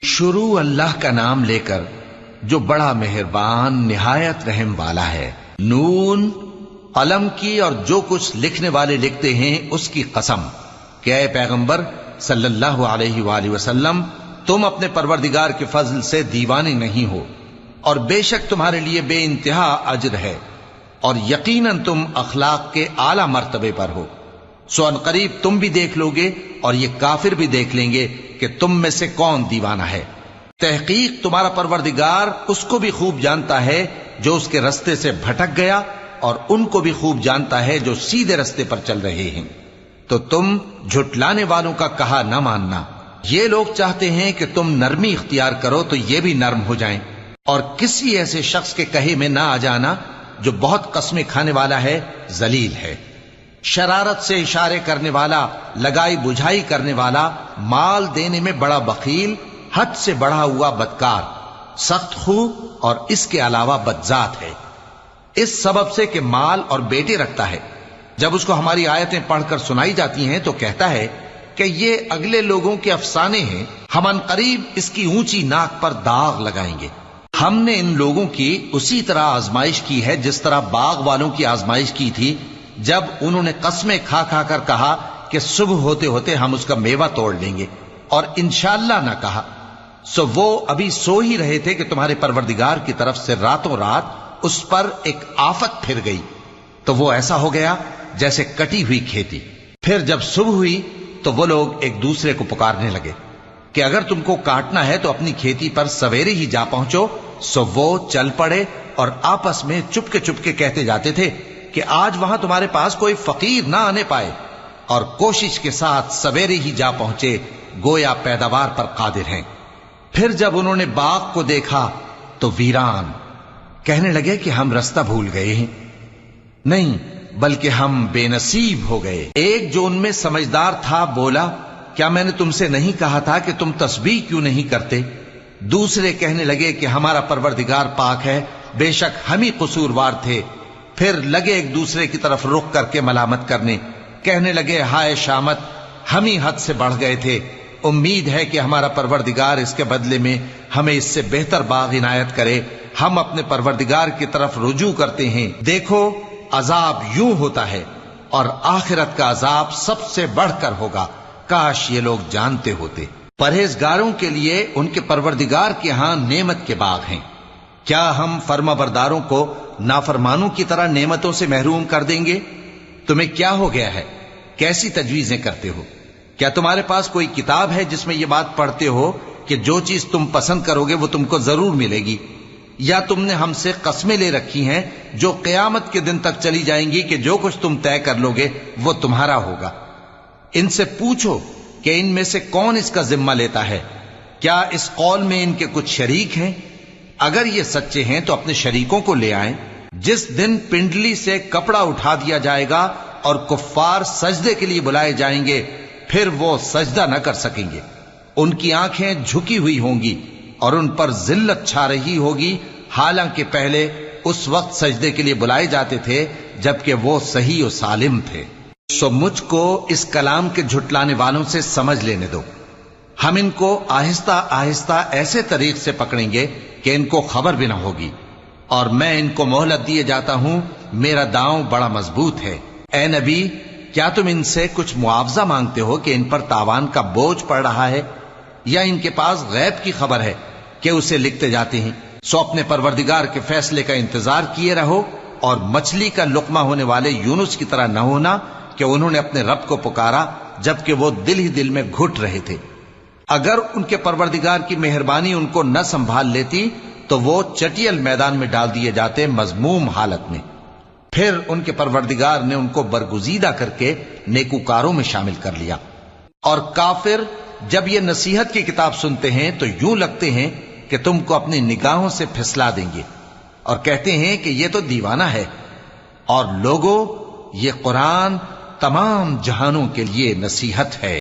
شروع اللہ کا نام لے کر جو بڑا مہربان نہایت رحم والا ہے۔ نون، قلم کی اور جو کچھ لکھنے والے لکھتے ہیں اس کی قسم کہ اے پیغمبر صلی اللہ علیہ وآلہ وسلم، تم اپنے پروردگار کے فضل سے دیوانے نہیں ہو، اور بے شک تمہارے لیے بے انتہا اجر ہے، اور یقیناً تم اخلاق کے اعلی مرتبے پر ہو۔ سو ان قریب تم بھی دیکھ لو گے اور یہ کافر بھی دیکھ لیں گے کہ تم میں سے کون دیوانہ ہے۔ تحقیق تمہارا پروردگار اس کو بھی خوب جانتا ہے جو اس کے رستے سے بھٹک گیا، اور ان کو بھی خوب جانتا ہے جو سیدھے رستے پر چل رہے ہیں۔ تو تم جھٹلانے والوں کا کہا نہ ماننا۔ یہ لوگ چاہتے ہیں کہ تم نرمی اختیار کرو تو یہ بھی نرم ہو جائیں، اور کسی ایسے شخص کے کہے میں نہ آ جانا جو بہت قسمیں کھانے والا ہے، ذلیل ہے، شرارت سے اشارے کرنے والا، لگائی بجھائی کرنے والا، مال دینے میں بڑا بخیل، حد سے بڑھا ہوا بدکار، سخت خو اور اس کے علاوہ بدذات ہے، اس سبب سے کہ مال اور بیٹے رکھتا ہے۔ جب اس کو ہماری آیتیں پڑھ کر سنائی جاتی ہیں تو کہتا ہے کہ یہ اگلے لوگوں کے افسانے ہیں، ہم ان قریب اس کی اونچی ناک پر داغ لگائیں گے۔ ہم نے ان لوگوں کی اسی طرح آزمائش کی ہے جس طرح باغ والوں کی آزمائش کی تھی، جب انہوں نے قسمیں کھا کھا کر کہا کہ صبح ہوتے ہوتے ہم اس کا میوہ توڑ لیں گے، اور انشاءاللہ نہ کہا۔ سو وہ ابھی سو ہی رہے تھے کہ تمہارے پروردگار کی طرف سے راتوں رات اس پر ایک آفت پھر گئی، تو وہ ایسا ہو گیا جیسے کٹی ہوئی کھیتی۔ پھر جب صبح ہوئی تو وہ لوگ ایک دوسرے کو پکارنے لگے کہ اگر تم کو کاٹنا ہے تو اپنی کھیتی پر سویرے ہی جا پہنچو۔ سو وہ چل پڑے اور آپس میں چپ کے کہتے جاتے تھے کہ آج وہاں تمہارے پاس کوئی فقیر نہ آنے پائے، اور کوشش کے ساتھ سویرے ہی جا پہنچے، گویا پیداوار پر قادر ہیں۔ پھر جب انہوں نے باغ کو دیکھا تو ویران، کہنے لگے کہ ہم رستہ بھول گئے ہیں، نہیں بلکہ ہم بے نصیب ہو گئے۔ ایک جو ان میں سمجھدار تھا بولا، کیا میں نے تم سے نہیں کہا تھا کہ تم تسبیح کیوں نہیں کرتے؟ دوسرے کہنے لگے کہ ہمارا پروردگار پاک ہے، بے شک ہم ہی قصوروار تھے۔ پھر لگے ایک دوسرے کی طرف رخ کر کے ملامت کرنے، کہنے لگے ہائے شامت، ہم ہی حد سے بڑھ گئے تھے، امید ہے کہ ہمارا پروردگار اس کے بدلے میں ہمیں اس سے بہتر باغ عنایت کرے، ہم اپنے پروردگار کی طرف رجوع کرتے ہیں۔ دیکھو عذاب یوں ہوتا ہے، اور آخرت کا عذاب سب سے بڑھ کر ہوگا، کاش یہ لوگ جانتے ہوتے۔ پرہیزگاروں کے لیے ان کے پروردگار کے ہاں نعمت کے باغ ہیں۔ کیا ہم فرما برداروں کو نافرمانوں کی طرح نعمتوں سے محروم کر دیں گے؟ تمہیں کیا ہو گیا ہے؟ کیسی تجویزیں کرتے ہو؟ کیا تمہارے پاس کوئی کتاب ہے جس میں یہ بات پڑھتے ہو کہ جو چیز تم پسند کرو گے وہ تم کو ضرور ملے گی؟ یا تم نے ہم سے قسمیں لے رکھی ہیں جو قیامت کے دن تک چلی جائیں گی کہ جو کچھ تم طے کر لو گے وہ تمہارا ہوگا؟ ان سے پوچھو کہ ان میں سے کون اس کا ذمہ لیتا ہے؟ کیا اس قول میں ان کے کچھ شریک ہیں؟ اگر یہ سچے ہیں تو اپنے شریکوں کو لے آئیں۔ جس دن پنڈلی سے کپڑا اٹھا دیا جائے گا اور کفار سجدے کے لیے بلائے جائیں گے، پھر وہ سجدہ نہ کر سکیں گے، ان کی آنکھیں جھکی ہوئی ہوں گی اور ان پر ذلت چھا رہی ہوگی، حالانکہ پہلے اس وقت سجدے کے لیے بلائے جاتے تھے جبکہ وہ صحیح و سالم تھے۔ سو مجھ کو اس کلام کے جھٹلانے والوں سے سمجھ لینے دو، ہم ان کو آہستہ آہستہ ایسے طریق سے پکڑیں گے کہ ان کو خبر بھی نہ ہوگی، اور میں ان کو مہلت دیے جاتا ہوں، میرا داؤں بڑا مضبوط ہے۔ اے نبی، کیا تم ان سے کچھ معاوضہ مانگتے ہو کہ ان پر تاوان کا بوجھ پڑ رہا ہے، یا ان کے پاس غیب کی خبر ہے کہ اسے لکھتے جاتے ہیں؟ سو اپنے پروردگار کے فیصلے کا انتظار کیے رہو، اور مچھلی کا لقمہ ہونے والے یونس کی طرح نہ ہونا کہ انہوں نے اپنے رب کو پکارا جبکہ وہ دل ہی دل میں گھٹ رہے تھے۔ اگر ان کے پروردگار کی مہربانی ان کو نہ سنبھال لیتی تو وہ چٹیل میدان میں ڈال دیے جاتے مذموم حالت میں۔ پھر ان کے پروردگار نے ان کو برگزیدہ کر کے نیکوکاروں میں شامل کر لیا۔ اور کافر جب یہ نصیحت کی کتاب سنتے ہیں تو یوں لگتے ہیں کہ تم کو اپنی نگاہوں سے پھسلا دیں گے، اور کہتے ہیں کہ یہ تو دیوانہ ہے۔ اور لوگوں، یہ قرآن تمام جہانوں کے لیے نصیحت ہے۔